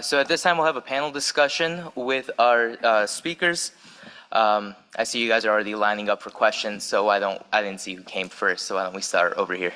So at this time, we'll have a panel discussion with our speakers. I see you guys are already lining up for questions, so I didn't see who came first, so why don't we start over here?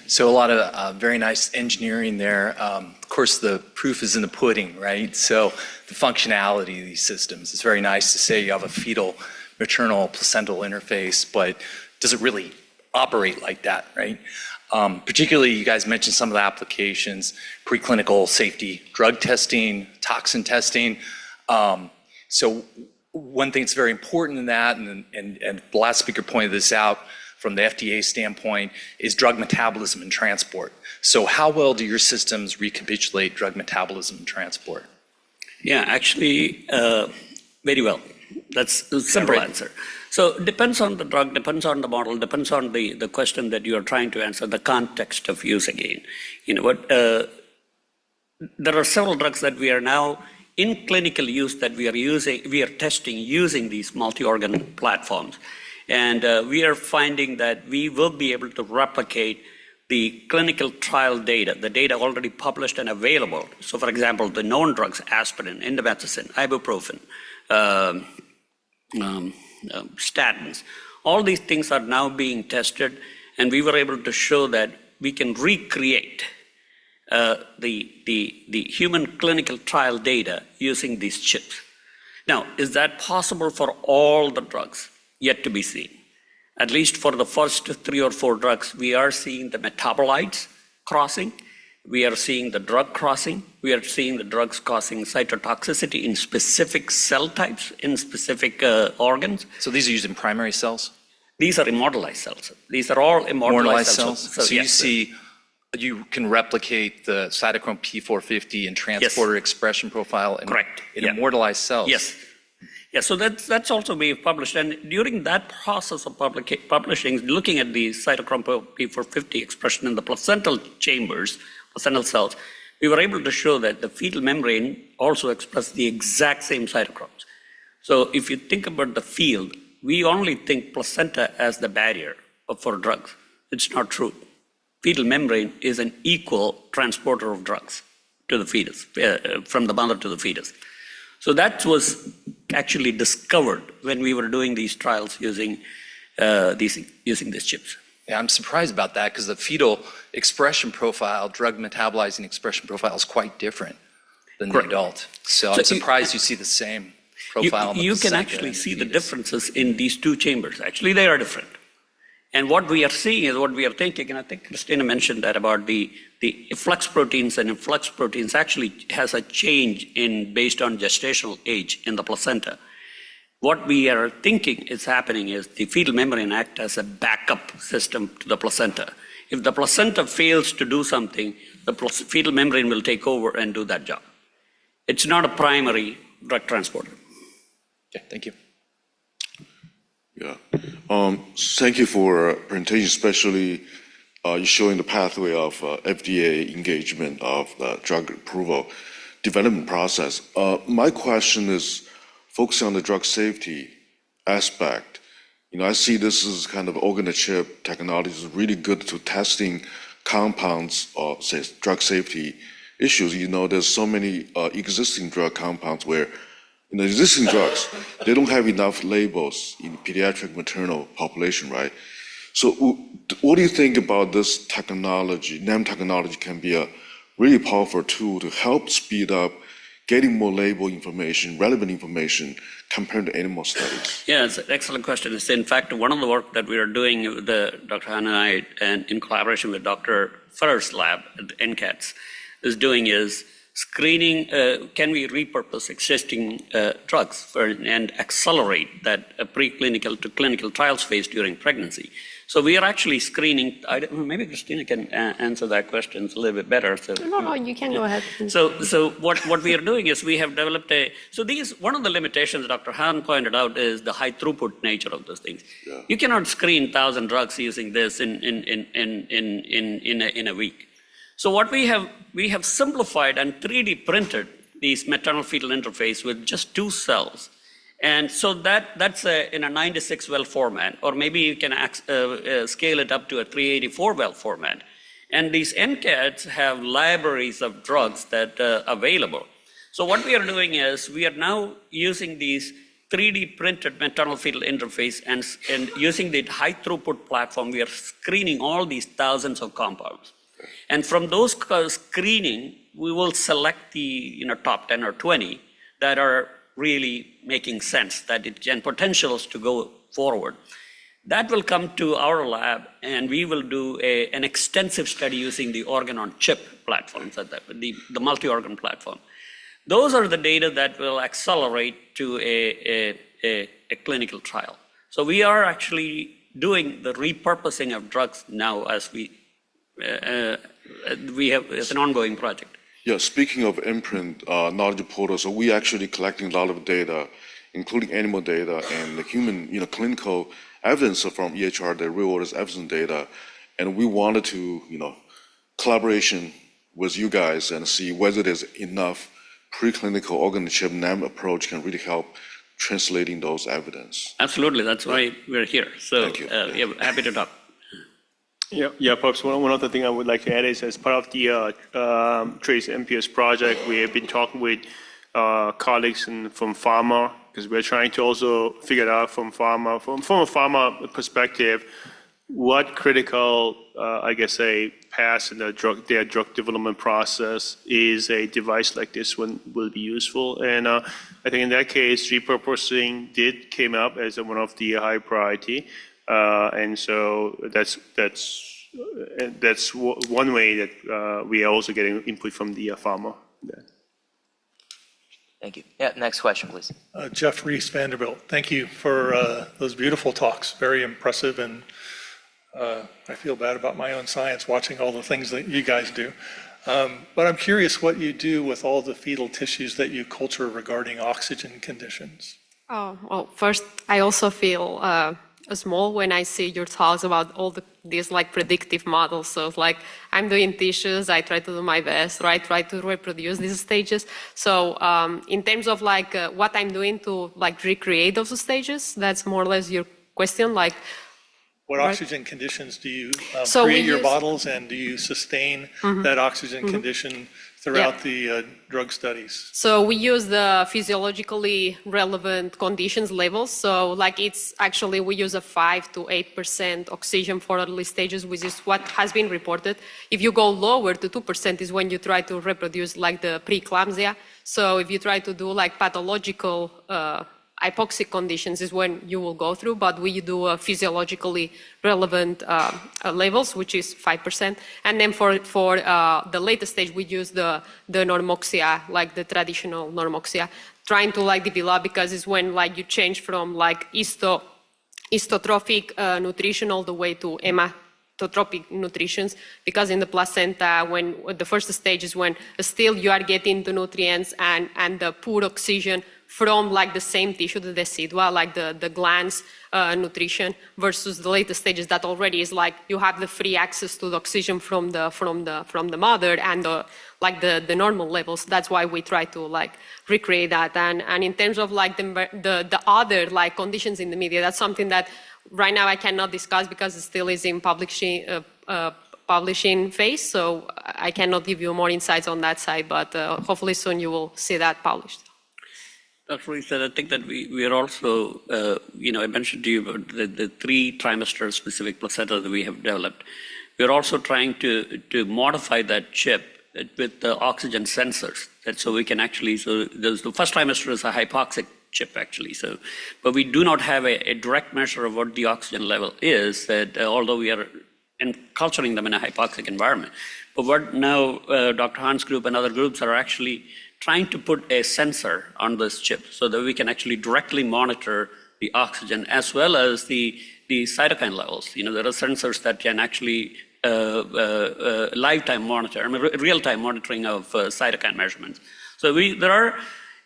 So a lot of very nice engineering there. Of course, the proof is in the pudding, right? So the functionality of these systems, it's very nice to say you have a fetal, maternal, placental interface, but does it really operate like that, right? Particularly, you guys mentioned some of the applications, preclinical safety, drug testing, toxin testing. So one thing that's very important in that, and the last speaker pointed this out from the FDA standpoint, is drug metabolism and transport. So how well do your systems recapitulate drug metabolism and transport? Yeah, actually, very well. That's a simple answer. So it depends on the drug, depends on the model, depends on the question that you are trying to answer, the context of use again. You know what? There are several drugs that we are now in clinical use that we are testing using these multi-organ platforms. And we are finding that we will be able to replicate the clinical trial data, the data already published and available. So for example, the known drugs, aspirin, indomethacin, ibuprofen, statins, all these things are now being tested, and we were able to show that we can recreate the human clinical trial data using these chips. Now, is that possible for all the drugs? Yet to be seen. At least for the first 3 or 4 drugs, we are seeing the metabolites crossing, we are seeing the drug crossing, we are seeing the drugs causing cytotoxicity in specific cell types, in specific organs. So these are used in primary cells? These are immortalized cells. These are all immortalized cells. So yes, you can replicate the Cytochrome P450 and transporter expression profile in immortalized cells? Yes. Yeah, so that's also being published. And during that process of publishing, looking at the Cytochrome P450 expression in the placental chambers, placental cells, we were able to show that the fetal membrane also expressed the exact same cytochromes. So if you think about the field, we only think placenta as the barrier for drugs. It's not true. Fetal membrane is an equal transporter of drugs to the fetus, from the mother to the fetus. So that was actually discovered when we were doing these trials using these chips. Yeah, I'm surprised about that because the fetal expression profile, drug metabolizing expression profile is quite different than the adult. So I'm surprised you see the same profile. You can actually see the differences in these 2 chambers. Actually, they are different. And what we are seeing is what we are thinking, and I think Cristina mentioned that about the efflux proteins, and influx proteins actually has a change based on gestational age in the placenta. What we are thinking is happening is the fetal membrane acts as a backup system to the placenta. If the placenta fails to do something, the fetal membrane will take over and do that job. It's not a primary drug transporter. Okay, thank you. Yeah, thank you for presentation, especially you showing the pathway of FDA engagement of the drug approval development process. My question is focusing on the drug safety aspect. You know, I see this is kind of organ-to-chip technology is really good to testing compounds or say drug safety issues. You know, there's so many existing drug compounds where in the existing drugs, they don't have enough labels in pediatric maternal population, right? So what do you think about this technology? NAM technology can be a really powerful tool to help speed up getting more label information, relevant information compared to animal studies. Yeah, it's an excellent question. It's in fact one of the work that we are doing with Dr. Han and I, and in collaboration with Dr. Ferrer's lab at the NCATS, is screening, can we repurpose existing drugs and accelerate that preclinical to clinical trials phase during pregnancy? So we are actually screening, maybe Cristina can answer that question a little bit better. So, No, you can go ahead. So what we are doing is we have developed one of the limitations Dr. Han pointed out is the high throughput nature of those things. Yeah. You cannot screen 1,000 drugs using this in a week. So what we have simplified and 3D printed these maternal-fetal interface with just 2 cells. And so that's in a 96 well format, or maybe you can scale it up to a 384 well format. And these NCATS have libraries of drugs that are available. So what we are doing is we are now using these 3D printed maternal-fetal interface and using the high throughput platform, we are screening all these thousands of compounds. And from those screening, we will select the top 10 or 20 that are really making sense, that it and potentials to go forward. That will come to our lab, and we will do an extensive study using the organ-on-chip platforms, the multi-organ platform. Those are the data that will accelerate to a clinical trial. So we are actually doing the repurposing of drugs now as we have, it's an ongoing project. Yeah, speaking of MPRINT knowledge portal, so we actually collecting a lot of data, including animal data and the human, clinical evidence from EHR, the real world evidence data, and we wanted to, collaboration with you guys and see whether there's enough preclinical organ-on-chip NAM approach can really help translating those evidence. Absolutely, that's why we're here. So, Thank you. Yeah, happy to talk. Yeah, perhaps one other thing I would like to add is as part of the Trace MPS project, we have been talking with colleagues from pharma, because we're trying to also figure out from a pharma perspective, what critical, pass in their drug development process is a device like this one will be useful. And I think in that case, repurposing came up as one of the high priority. And so that's one way that we are also getting input from the pharma. Thank you. Yeah, next question, please. Jeff Reese, Vanderbilt. Thank you for those beautiful talks. Very impressive, and I feel bad about my own science watching all the things that you guys do. But I'm curious what you do with all the fetal tissues that you culture regarding oxygen conditions. Oh, well, first, I also feel small when I see your talks about all these like predictive models. So it's like I'm doing tissues, I try to do my best, right? Try to reproduce these stages. So in terms of like what I'm doing to like recreate those stages, that's more or less your question. Like, what oxygen conditions do you create your bottles, and do you sustain that oxygen condition throughout the drug studies? So we use the physiologically relevant conditions levels. So like it's actually, we use a 5 to 8% oxygen for early stages, which is what has been reported. If you go lower to 2% is when you try to reproduce like the preeclampsia. So if you try to do like pathological hypoxic conditions is when you will go through, but we do physiologically relevant levels, which is 5%. And then for the latest stage, we use the normoxia, like the traditional normoxia, trying to like develop, because it's when like you change from like histotrophic nutrition all the way to hematotropic nutrition, because in the placenta, when the first stage is when still you are getting the nutrients and the poor oxygen from like the same tissue, the decidua, like the glands nutrition, versus the later stages that already is like you have the free access to the oxygen from the mother and the normal levels. That's why we try to like recreate that. And in terms of like the other like conditions in the media, that's something that right now I cannot discuss because it still is in publishing phase. So I cannot give you more insights on that side, but hopefully soon you will see that published. Dr. Reese, I think that we are also, I mentioned to you about the 3 trimester specific placenta that we have developed. We're also trying to modify that chip with the oxygen sensors. So we can actually, the first trimester is a hypoxic chip actually. So, but we do not have a direct measure of what the oxygen level is, that although we are culturing them in a hypoxic environment. But what now Dr. Han's group and other groups are actually trying to put a sensor on this chip so that we can actually directly monitor the oxygen as well as the cytokine levels. There are sensors that can actually lifetime monitor, real-time monitoring of cytokine measurements. So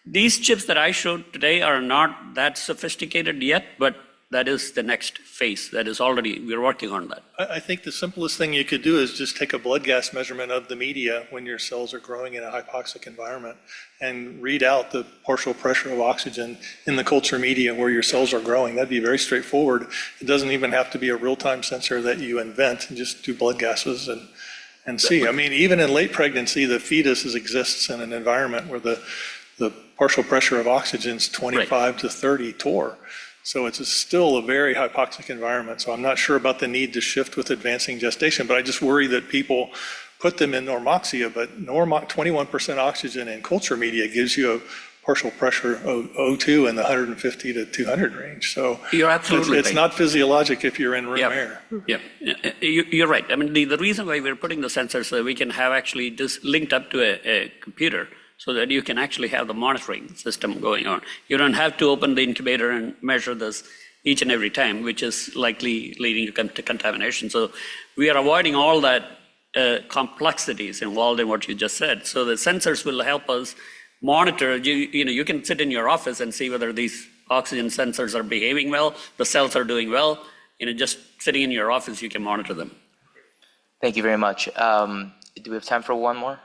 these chips that I showed today are not that sophisticated yet, but that is the next phase. That is already, we're working on that. I think the simplest thing you could do is just take a blood gas measurement of the media when your cells are growing in a hypoxic environment and read out the partial pressure of oxygen in the culture media where your cells are growing. That'd be very straightforward. It doesn't even have to be a real-time sensor that you invent, and just do blood gases and see. I mean, even in late pregnancy, the fetus exists in an environment where the partial pressure of oxygen is 25 to 30 torr. So it's still a very hypoxic environment. So I'm not sure about the need to shift with advancing gestation, but I just worry that people put them in normoxia, but 21% oxygen in culture media gives you a partial pressure O2 in the 150 to 200 range. So you're absolutely it's right. not physiologic if you're in room air. Yeah, you're right. I mean, the reason why we're putting the sensors so we can have actually this linked up to a computer so that you can actually have the monitoring system going on. You don't have to open the incubator and measure this each and every time, which is likely leading to contamination. So we are avoiding all that complexities involved in what you just said. So the sensors will help us monitor. You can sit in your office and see whether these oxygen sensors are behaving well, the cells are doing well. Just sitting in your office, you can monitor them. Thank you very much. Do we have time for one more?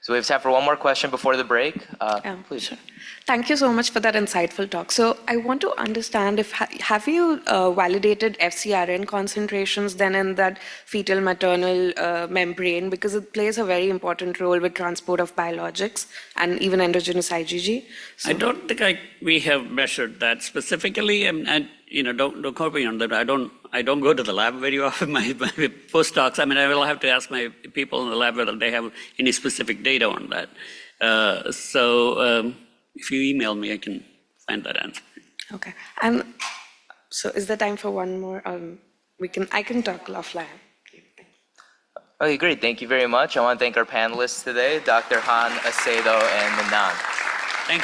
So we have time for one more question before the break. Please. Sure. Thank you so much for that insightful talk. So I want to understand have you validated FcRn concentrations then in that fetal maternal membrane, because it plays a very important role with transport of biologics and even endogenous IgG. So, I don't think we have measured that specifically, and don't quote me on that. I don't go to the lab very often. My postdocs. I mean, I will have to ask my people in the lab whether they have any specific data on that. If you email me, I can find that answer. Okay. And so is there time for one more? I can talk offline. Okay, great. Thank you very much. I want to thank our panelists today, Dr. Han, Acedo, and Menon.